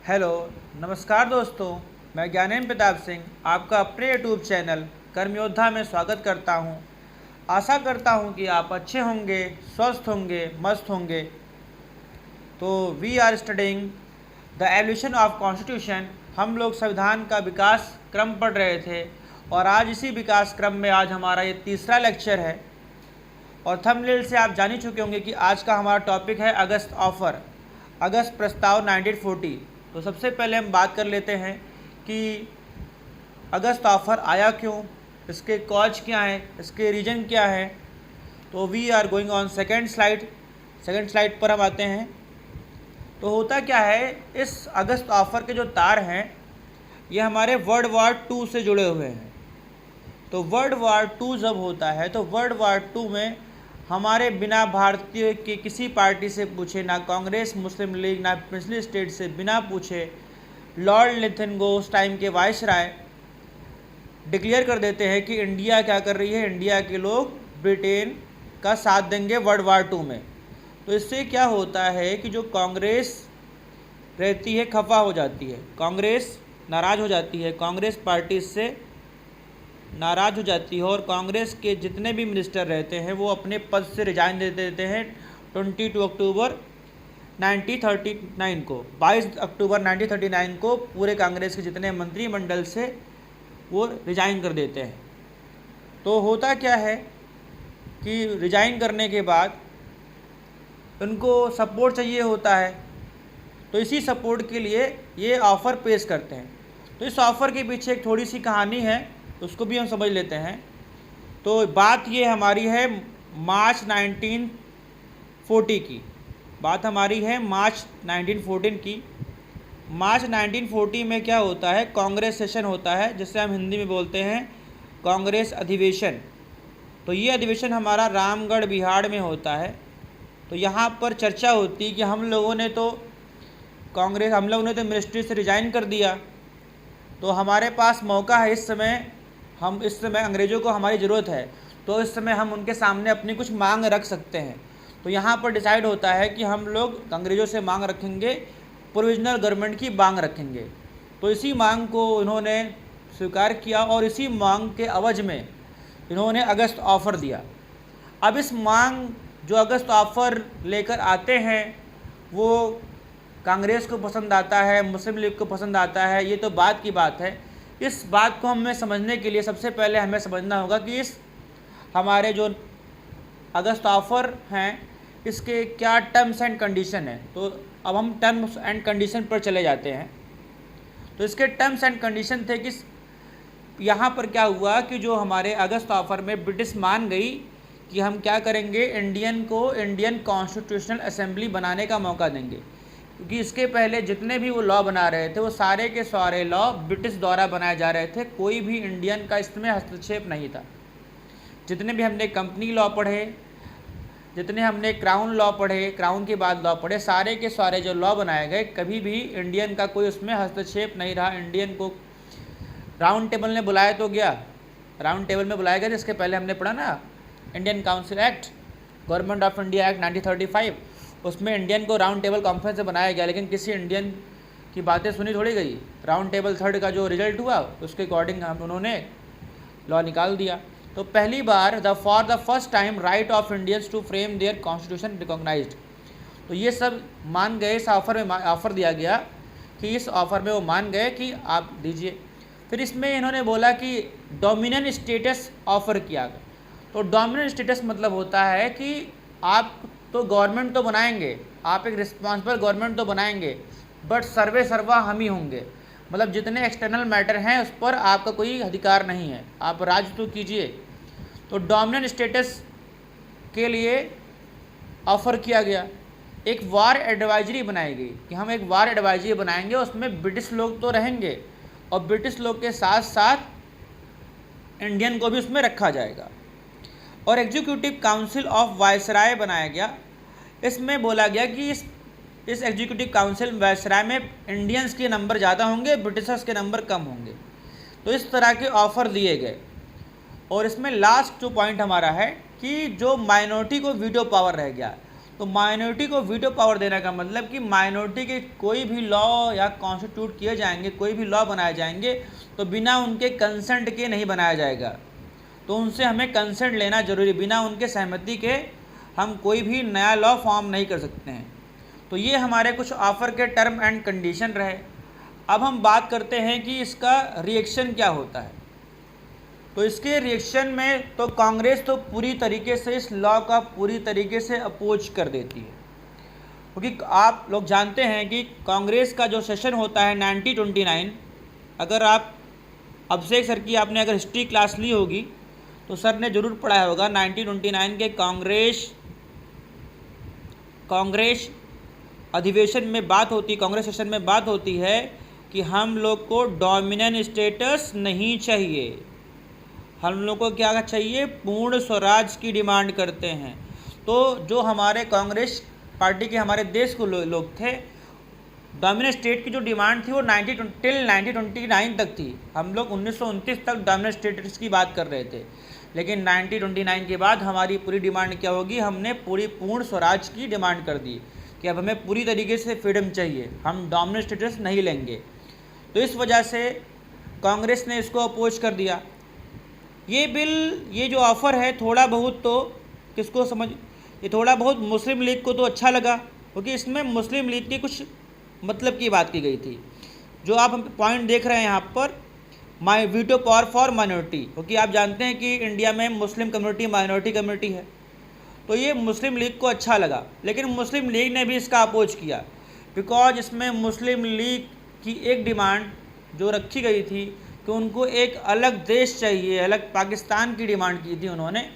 Hello, नमस्कार दोस्तों। मैं ज्ञानेंद्र प्रताप सिंह आपका अपने यूट्यूब चैनल कर्मयोद्धा में स्वागत करता हूं। आशा करता हूं कि आप अच्छे होंगे, स्वस्थ होंगे, मस्त होंगे। तो we are studying the evolution of constitution. हम लोग संविधान का विकास क्रम पढ़ रहे थे और आज इसी विकास क्रम में आज हमारा ये तीसरा लेक्चर है। और थंबनेल से आप जान ही चुके होंगे कि आज का हमारा टॉपिक है अगस्त ऑफर, अगस्त प्रस्ताव 1940। तो सबसे पहले हम बात कर लेते हैं कि अगस्त ऑफर आया क्यों, इसके कॉज क्या हैं, इसके रीजन क्या है। तो we are going on second slide पर हम आते हैं। तो होता क्या है, इस अगस्त ऑफर के जो तार हैं ये हमारे वर्ल्ड वार 2 से जुड़े हुए हैं। तो वर्ल्ड वार 2 जब होता है तो वर्ल्ड वार 2 में हमारे बिना भारतीय के किसी पार्टी से पूछे, ना कांग्रेस, मुस्लिम लीग, ना प्रिंसली स्टेट से बिना पूछे लॉर्ड लिथनगो उस टाइम के वायसराय डिक्लेयर कर देते हैं कि इंडिया क्या कर रही है, इंडिया के लोग ब्रिटेन का साथ देंगे वर्ल्ड वार 2 में। तो इससे क्या होता है कि जो कांग्रेस रहती है खफा हो जाती है, कांग्रेस नाराज़ हो जाती है, कांग्रेस पार्टी से नाराज़ हो जाती है और कांग्रेस के जितने भी मिनिस्टर रहते हैं वो अपने पद से रिजाइन दे देते हैं 22 अक्टूबर 1939 को। 22 अक्टूबर 1939 को पूरे कांग्रेस के जितने मंत्रिमंडल से वो रिजाइन कर देते हैं। तो होता क्या है कि रिजाइन करने के बाद उनको सपोर्ट चाहिए होता है, तो इसी सपोर्ट के लिए ये ऑफ़र पेश करते हैं। तो इस ऑफ़र के पीछे एक थोड़ी सी कहानी है, उसको भी हम समझ लेते हैं। तो बात ये हमारी है मार्च 1940 की, बात हमारी है मार्च 1914 की। मार्च 1940 में क्या होता है, कांग्रेस सेशन होता है, जिसे हम हिंदी में बोलते हैं कांग्रेस अधिवेशन। तो ये अधिवेशन हमारा रामगढ़ बिहार में होता है। तो यहाँ पर चर्चा होती कि हम लोगों ने तो मिनिस्ट्री से रिज़ाइन कर दिया, तो हमारे पास मौका है इस समय अंग्रेज़ों को हमारी ज़रूरत है, तो इस समय हम उनके सामने अपनी कुछ मांग रख सकते हैं। तो यहाँ पर डिसाइड होता है कि हम लोग अंग्रेज़ों से मांग रखेंगे, प्रोविजनल गवर्नमेंट की मांग रखेंगे। तो इसी मांग को इन्होंने स्वीकार किया और इसी मांग के अवज में इन्होंने अगस्त ऑफ़र दिया। अब इस मांग जो अगस्त ऑफ़र लेकर आते हैं वो कांग्रेस को पसंद आता है, मुस्लिम लीग को पसंद आता है, ये तो बात की बात है। इस बात को हमें समझने के लिए सबसे पहले हमें समझना होगा कि इस हमारे जो अगस्त ऑफ़र हैं इसके क्या टर्म्स एंड कंडीशन है। तो अब हम टर्म्स एंड कंडीशन पर चले जाते हैं। तो इसके टर्म्स एंड कंडीशन थे कि यहाँ पर क्या हुआ कि जो हमारे अगस्त ऑफ़र में ब्रिटिश मान गई कि हम क्या करेंगे, इंडियन को इंडियन कॉन्स्टिट्यूशनल असेंबली बनाने का मौका देंगे। क्योंकि इसके पहले जितने भी वो लॉ बना रहे थे वो सारे के सारे लॉ ब्रिटिश द्वारा बनाए जा रहे थे, कोई भी इंडियन का इसमें हस्तक्षेप नहीं था। जितने भी हमने कंपनी लॉ पढ़े, जितने हमने क्राउन लॉ पढ़े, क्राउन के बाद लॉ पढ़े, सारे के सारे जो लॉ बनाए गए कभी भी इंडियन का कोई उसमें हस्तक्षेप नहीं रहा। इंडियन को राउंड टेबल ने बुलाया तो गया, राउंड टेबल में बुलाया गया, जिसके पहले हमने पढ़ा ना Indian council act, government of India act 1935, उसमें इंडियन को राउंड टेबल कॉन्फ्रेंस से बनाया गया, लेकिन किसी इंडियन की बातें सुनी थोड़ी गई। राउंड टेबल थर्ड का जो रिजल्ट हुआ उसके अकॉर्डिंग हम उन्होंने लॉ निकाल दिया। तो पहली बार for the first time right of Indians to frame their constitution recognised. तो ये सब मान गए, इस ऑफ़र में ऑफ़र दिया गया कि इस ऑफ़र में वो मान गए कि आप दीजिए। फिर इसमें इन्होंने बोला कि डोमिनियन स्टेटस ऑफ़र किया गया। तो डोमिनेंट स्टेटस मतलब होता है कि आप तो गवर्नमेंट तो बनाएंगे, आप एक रिस्पॉन्सिबल गवर्नमेंट तो बनाएंगे, बट सर्वे सर्वा हम ही होंगे। मतलब जितने एक्सटर्नल मैटर हैं उस पर आपका कोई अधिकार नहीं है, आप राज तो कीजिए। तो डोमिनेंट स्टेटस के लिए ऑफ़र किया गया। एक वार एडवाइजरी बनाई गई कि हम एक वार एडवाइजरी बनाएंगे, उसमें ब्रिटिश लोग तो रहेंगे और ब्रिटिश लोग के साथ साथ इंडियन को भी उसमें रखा जाएगा। और एग्जीक्यूटिव काउंसिल ऑफ वायसराय बनाया गया। इसमें बोला गया कि इस एग्जीक्यूटिव काउंसिल वायसराय में इंडियंस के नंबर ज़्यादा होंगे, ब्रिटिशर्स के नंबर कम होंगे। तो इस तरह के ऑफ़र दिए गए। और इसमें लास्ट जो पॉइंट हमारा है कि जो माइनॉरिटी को वीटो पावर रह गया। तो माइनॉरिटी को वीटो पावर देने का मतलब कि माइनॉरिटी के कोई भी लॉ या कॉन्स्टिट्यूट किए जाएंगे, कोई भी लॉ बनाए जाएंगे तो बिना उनके कंसेंट के नहीं बनाया जाएगा। तो उनसे हमें कंसेंट लेना जरूरी, बिना उनके सहमति के हम कोई भी नया लॉ फॉर्म नहीं कर सकते हैं। तो ये हमारे कुछ ऑफ़र के टर्म एंड कंडीशन रहे। अब हम बात करते हैं कि इसका रिएक्शन क्या होता है। तो इसके रिएक्शन में तो कांग्रेस तो पूरी तरीके से इस लॉ का पूरी तरीके से अपोज कर देती है, क्योंकि आप लोग जानते हैं कि कांग्रेस का जो सेशन होता है 1929, अगर आप अभिषेक सर की आपने अगर हिस्ट्री क्लास ली होगी तो सर ने ज़रूर पढ़ा होगा 1929 के कांग्रेस अधिवेशन में बात होती, कांग्रेस सेशन में बात होती है कि हम लोग को डोमिनियन स्टेटस नहीं चाहिए, हम लोग को क्या चाहिए, पूर्ण स्वराज की डिमांड करते हैं। तो जो हमारे कांग्रेस पार्टी के हमारे देश को लोग थे, डोमिनियन स्टेट की जो डिमांड थी वो 1929 तक थी। हम लोग 1929 तक डोमिनियन स्टेटस की बात कर रहे थे, लेकिन 1929 के बाद हमारी पूरी डिमांड क्या होगी, हमने पूर्ण स्वराज की डिमांड कर दी कि अब हमें पूरी तरीके से फ्रीडम चाहिए, हम डोमिनियन स्टेटस नहीं लेंगे। तो इस वजह से कांग्रेस ने इसको अपोज कर दिया। ये बिल, ये जो ऑफ़र है थोड़ा बहुत तो किसको समझ, ये थोड़ा बहुत मुस्लिम लीग को तो अच्छा लगा, क्योंकि इसमें मुस्लिम लीग की कुछ मतलब की बात की गई थी। जो आप पॉइंट देख रहे हैं यहाँ पर, माई वीटो पावर फॉर माइनॉरिटी, क्योंकि आप जानते हैं कि इंडिया में मुस्लिम कम्युनिटी माइनॉरिटी कम्युनिटी है। तो ये मुस्लिम लीग को अच्छा लगा, लेकिन मुस्लिम लीग ने भी इसका अपोज किया, बिकॉज इसमें मुस्लिम लीग की एक डिमांड जो रखी गई थी कि उनको एक अलग देश चाहिए, अलग पाकिस्तान की डिमांड की थी उन्होंने।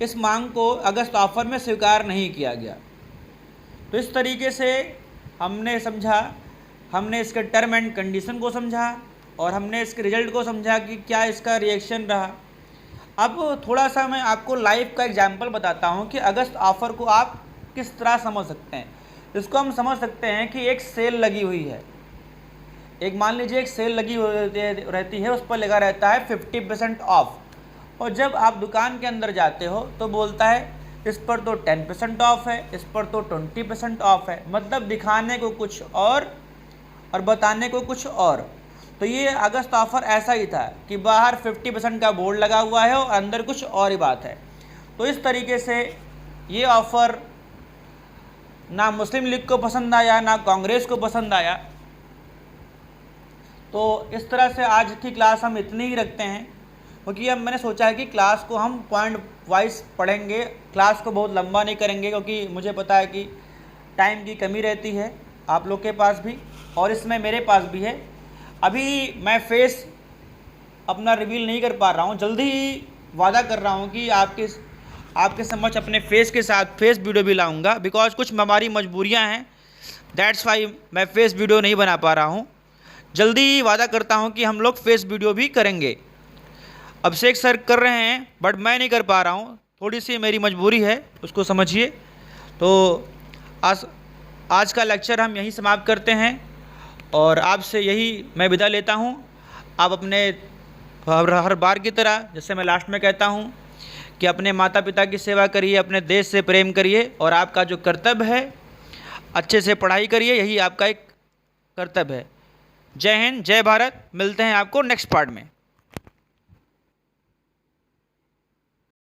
इस मांग को अगस्त ऑफ़र में स्वीकार नहीं किया गया। तो इस तरीके से हमने समझा, हमने इसके टर्म एंड कंडीशन को समझा और हमने इसके रिजल्ट को समझा कि क्या इसका रिएक्शन रहा। अब थोड़ा सा मैं आपको लाइव का एग्जाम्पल बताता हूँ कि अगस्त ऑफ़र को आप किस तरह समझ सकते हैं। इसको हम समझ सकते हैं कि एक सेल लगी हुई है, एक मान लीजिए एक सेल लगी रहती है, उस पर लगा रहता है 50% ऑफ, और जब आप दुकान के अंदर जाते हो तो बोलता है इस पर तो 10% ऑफ है, इस पर तो 20% ऑफ है, मतलब दिखाने को कुछ और बताने को कुछ और। तो ये अगस्त ऑफ़र ऐसा ही था कि बाहर 50% का बोर्ड लगा हुआ है और अंदर कुछ और ही बात है। तो इस तरीके से ये ऑफ़र ना मुस्लिम लीग को पसंद आया, ना कांग्रेस को पसंद आया। तो इस तरह से आज की क्लास हम इतनी ही रखते हैं, क्योंकि अब मैंने सोचा है कि क्लास को हम पॉइंट वाइज पढ़ेंगे, क्लास को बहुत लंबा नहीं करेंगे, क्योंकि मुझे पता है कि टाइम की कमी रहती है आप लोग के पास भी और इसमें मेरे पास भी है। अभी मैं फेस अपना रिवील नहीं कर पा रहा हूँ, जल्दी ही वादा कर रहा हूँ कि आपके समझ अपने फेस के साथ फेस वीडियो भी लाऊंगा, बिकॉज कुछ हमारी मजबूरियाँ हैं, दैट्स वाई मैं फेस वीडियो नहीं बना पा रहा हूँ। जल्दी ही वादा करता हूँ कि हम लोग फेस वीडियो भी करेंगे। अभिषेक सर कर रहे हैं बट मैं नहीं कर पा रहा हूँ, थोड़ी सी मेरी मजबूरी है, उसको समझिए। तो आज का लेक्चर हम यहीं समाप्त करते हैं और आपसे यही मैं विदा लेता हूँ। आप अपने हर बार की तरह जैसे मैं लास्ट में कहता हूँ कि अपने माता पिता की सेवा करिए, अपने देश से प्रेम करिए और आपका जो कर्तव्य है अच्छे से पढ़ाई करिए, यही आपका एक कर्तव्य है। जय हिंद, जय भारत। मिलते हैं आपको नेक्स्ट पार्ट में।